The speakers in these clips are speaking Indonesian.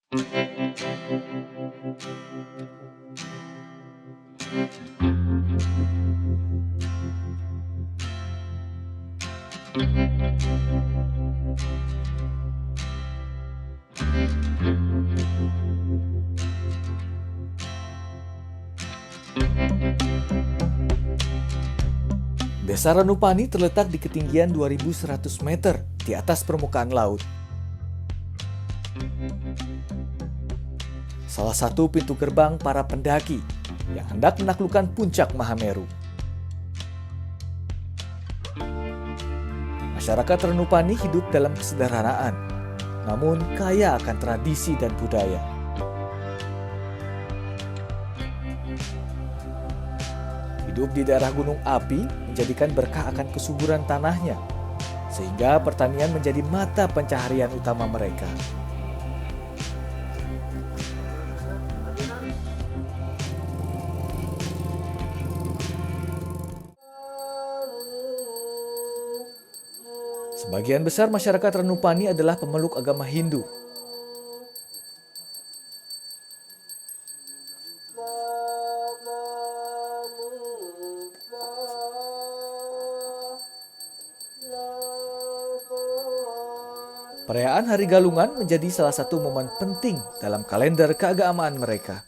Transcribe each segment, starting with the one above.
Desa Ranupani terletak di ketinggian 2.100 meter di atas permukaan laut. Salah satu pintu gerbang para pendaki yang hendak menaklukkan puncak Mahameru. Masyarakat Ranupani hidup dalam kesederhanaan, namun kaya akan tradisi dan budaya. Hidup di daerah gunung api menjadikan berkah akan kesuburan tanahnya, sehingga pertanian menjadi mata pencaharian utama mereka. Sebagian besar masyarakat Ranupani adalah pemeluk agama Hindu. Perayaan Hari Galungan menjadi salah satu momen penting dalam kalender keagamaan mereka.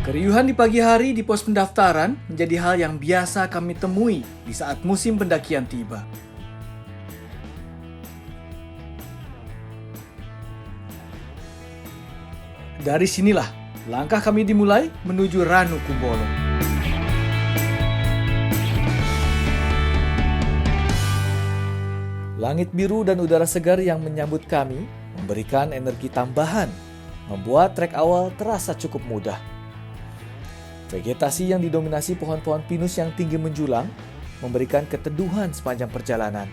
Keriuhan di pagi hari di pos pendaftaran menjadi hal yang biasa kami temui di saat musim pendakian tiba. Dari sinilah langkah kami dimulai menuju Ranu Kumbolo. Langit biru dan udara segar yang menyambut kami memberikan energi tambahan, membuat trek awal terasa cukup mudah. Vegetasi yang didominasi pohon-pohon pinus yang tinggi menjulang memberikan keteduhan sepanjang perjalanan.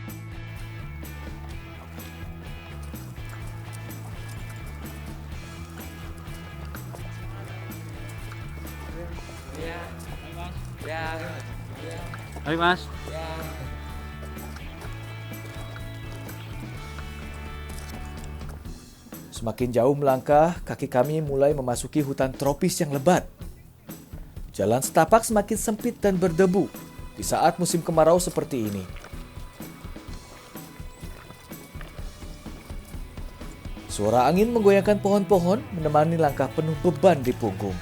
Hai Mas. Semakin jauh melangkah, kaki kami mulai memasuki hutan tropis yang lebat. Jalan setapak semakin sempit dan berdebu di saat musim kemarau seperti ini. Suara angin menggoyangkan pohon-pohon menemani langkah penuh beban di punggung.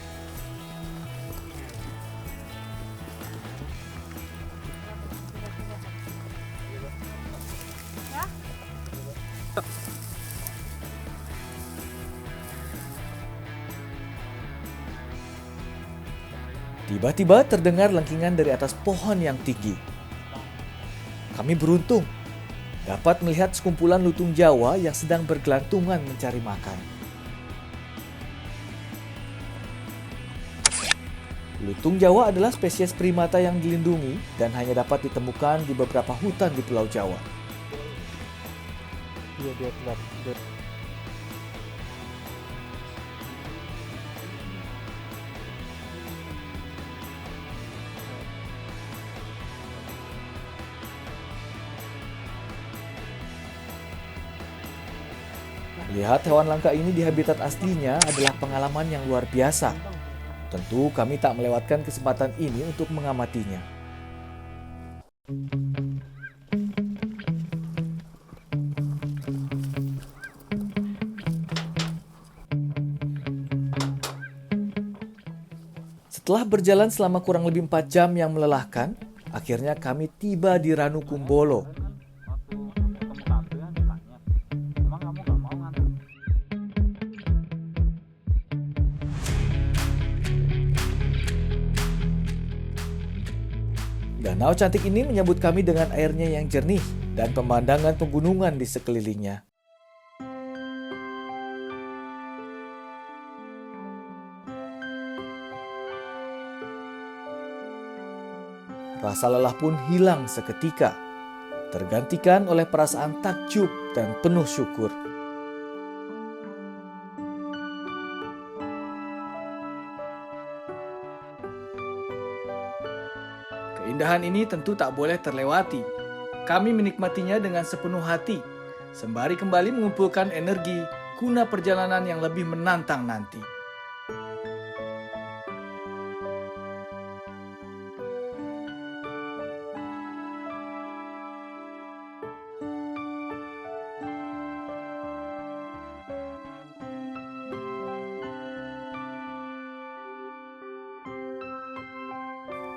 Tiba-tiba terdengar lengkingan dari atas pohon yang tinggi. Kami beruntung dapat melihat sekumpulan lutung Jawa yang sedang bergelantungan mencari makan. Lutung Jawa adalah spesies primata yang dilindungi dan hanya dapat ditemukan di beberapa hutan di Pulau Jawa. Melihat hewan langka ini di habitat aslinya adalah pengalaman yang luar biasa. Tentu kami tak melewatkan kesempatan ini untuk mengamatinya. Setelah berjalan selama kurang lebih 4 jam yang melelahkan, akhirnya kami tiba di Ranu Kumbolo. Danau cantik ini menyambut kami dengan airnya yang jernih dan pemandangan pegunungan di sekelilingnya. rasa lelah pun hilang seketika, tergantikan oleh perasaan takjub dan penuh syukur. Keindahan ini tentu tak boleh terlewati. Kami menikmatinya dengan sepenuh hati, sembari kembali mengumpulkan energi guna perjalanan yang lebih menantang nanti.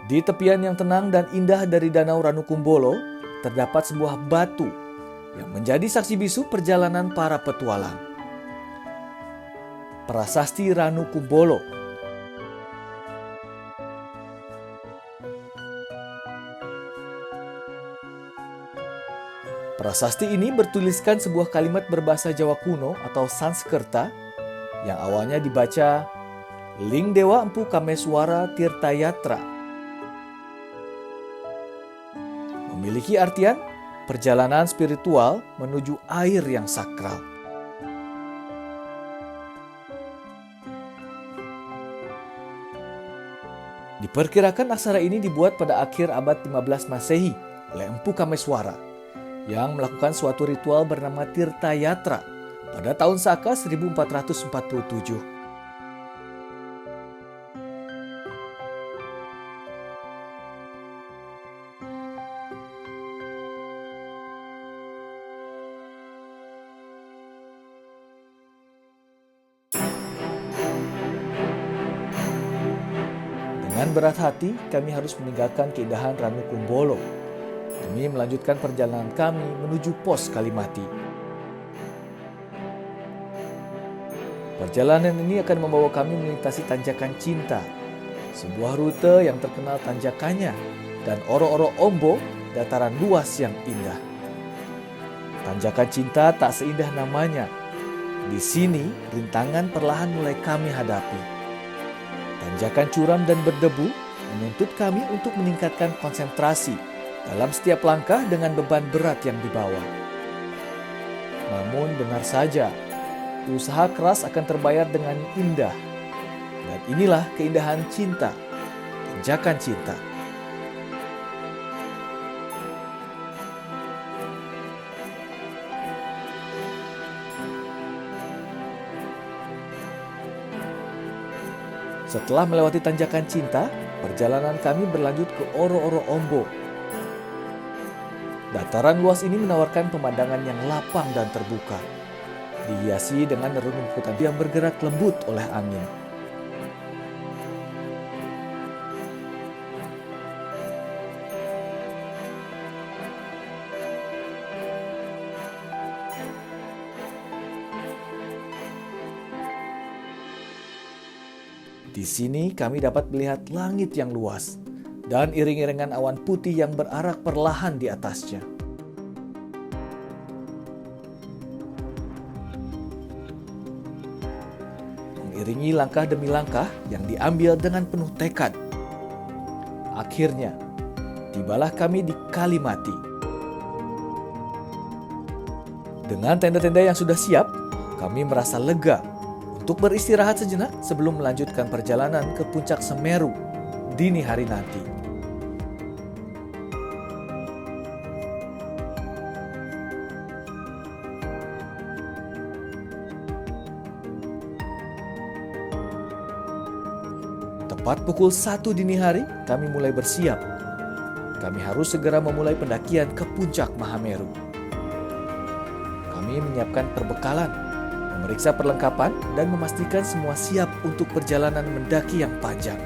Di tepian yang tenang dan indah dari Danau Ranukumbolo, terdapat sebuah batu yang menjadi saksi bisu perjalanan para petualang. Prasasti Ranukumbolo. Prasasti ini bertuliskan sebuah kalimat berbahasa Jawa kuno atau Sanskerta yang awalnya dibaca Ling Dewa Empu Kameswara Tirtayatra. Memiliki artian perjalanan spiritual menuju air yang sakral. Diperkirakan aksara ini dibuat pada akhir abad 15 Masehi oleh Empu Kameswara yang melakukan suatu ritual bernama Tirtayatra pada tahun Saka 1447. Dengan berat hati, kami harus meninggalkan keindahan Ranukumbolo demi melanjutkan perjalanan kami menuju pos Kalimati. Perjalanan ini akan membawa kami melintasi Tanjakan Cinta, sebuah rute yang terkenal tanjakannya dan oro-oro Ombo, dataran luas yang indah. Tanjakan Cinta tak seindah namanya. Di sini, rintangan perlahan mulai kami hadapi. Tanjakan curam dan berdebu menuntut kami untuk meningkatkan konsentrasi dalam setiap langkah dengan beban berat yang dibawa. Namun benar saja, usaha keras akan terbayar dengan indah. Dan inilah keindahan cinta, Tanjakan Cinta. Setelah melewati Tanjakan Cinta, perjalanan kami berlanjut ke Oro-Oro Ombo. Dataran luas ini menawarkan pemandangan yang lapang dan terbuka, dihiasi dengan rerumputan yang bergerak lembut oleh angin. Di sini kami dapat melihat langit yang luas dan iring-iringan awan putih yang berarak perlahan di atasnya. Mengiringi langkah demi langkah yang diambil dengan penuh tekad. Akhirnya, tibalah kami di Kalimati. Dengan tenda-tenda yang sudah siap, kami merasa lega untuk beristirahat sejenak sebelum melanjutkan perjalanan ke puncak Semeru dini hari nanti. Tepat pukul 1 dini hari, kami mulai bersiap. Kami harus segera memulai pendakian ke puncak Mahameru. Kami menyiapkan perbekalan, memeriksa perlengkapan, dan memastikan semua siap untuk perjalanan mendaki yang panjang.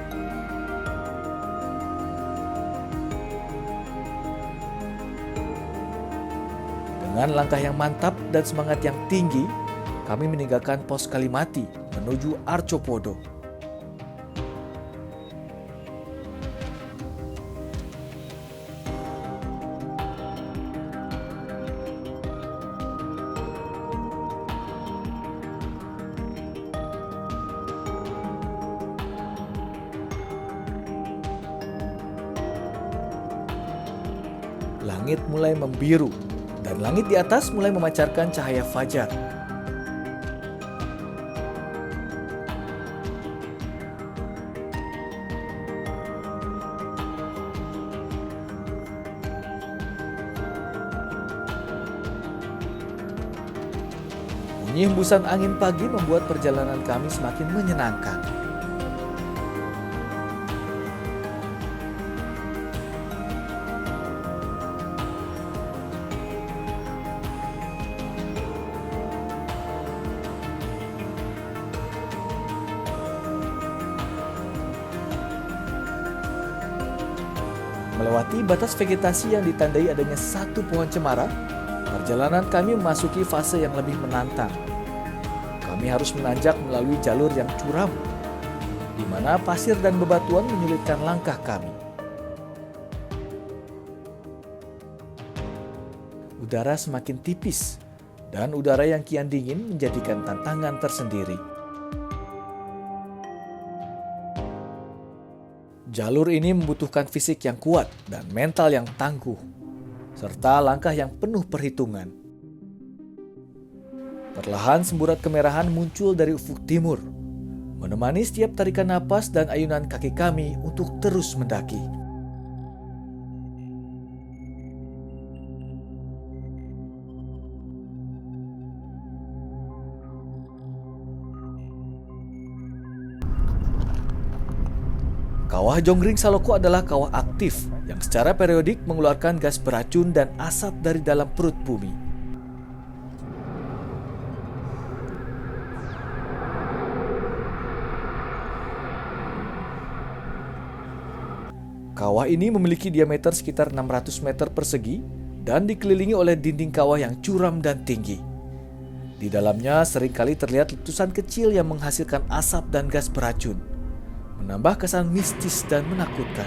Dengan langkah yang mantap dan semangat yang tinggi, kami meninggalkan pos Kalimati menuju Arcopodo. langit mulai membiru dan langit di atas mulai memancarkan cahaya fajar. Bunyi hembusan angin pagi membuat perjalanan kami semakin menyenangkan. Melewati batas vegetasi yang ditandai adanya satu pohon cemara, perjalanan kami memasuki fase yang lebih menantang. Kami harus menanjak melalui jalur yang curam, di mana pasir dan bebatuan menyulitkan langkah kami. Udara semakin tipis, dan udara yang kian dingin menjadikan tantangan tersendiri. Jalur ini membutuhkan fisik yang kuat dan mental yang tangguh, serta langkah yang penuh perhitungan. Perlahan semburat kemerahan muncul dari ufuk timur, menemani setiap tarikan napas dan ayunan kaki kami untuk terus mendaki. Kawah Jonggring Saloko adalah kawah aktif yang secara periodik mengeluarkan gas beracun dan asap dari dalam perut bumi. Kawah ini memiliki diameter sekitar 600 meter persegi dan dikelilingi oleh dinding kawah yang curam dan tinggi. Di dalamnya seringkali terlihat letusan kecil yang menghasilkan asap dan gas beracun, menambah kesan mistis dan menakutkan.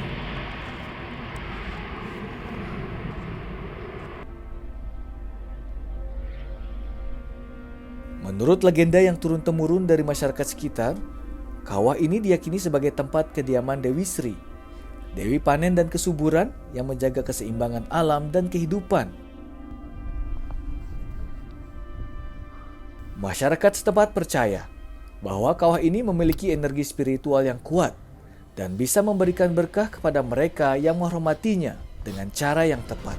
Menurut legenda yang turun-temurun dari masyarakat sekitar, kawah ini diyakini sebagai tempat kediaman Dewi Sri, Dewi panen dan kesuburan yang menjaga keseimbangan alam dan kehidupan. Masyarakat setempat percaya bahwa kawah ini memiliki energi spiritual yang kuat dan bisa memberikan berkah kepada mereka yang menghormatinya dengan cara yang tepat.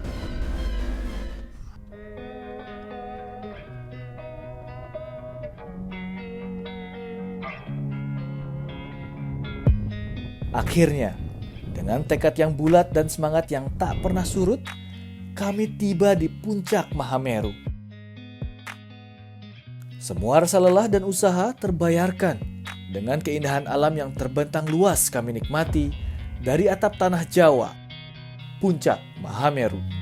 Akhirnya, dengan tekad yang bulat dan semangat yang tak pernah surut, kami tiba di puncak Mahameru. Semua rasa lelah dan usaha terbayarkan dengan keindahan alam yang terbentang luas kami nikmati dari atap tanah Jawa, puncak Mahameru.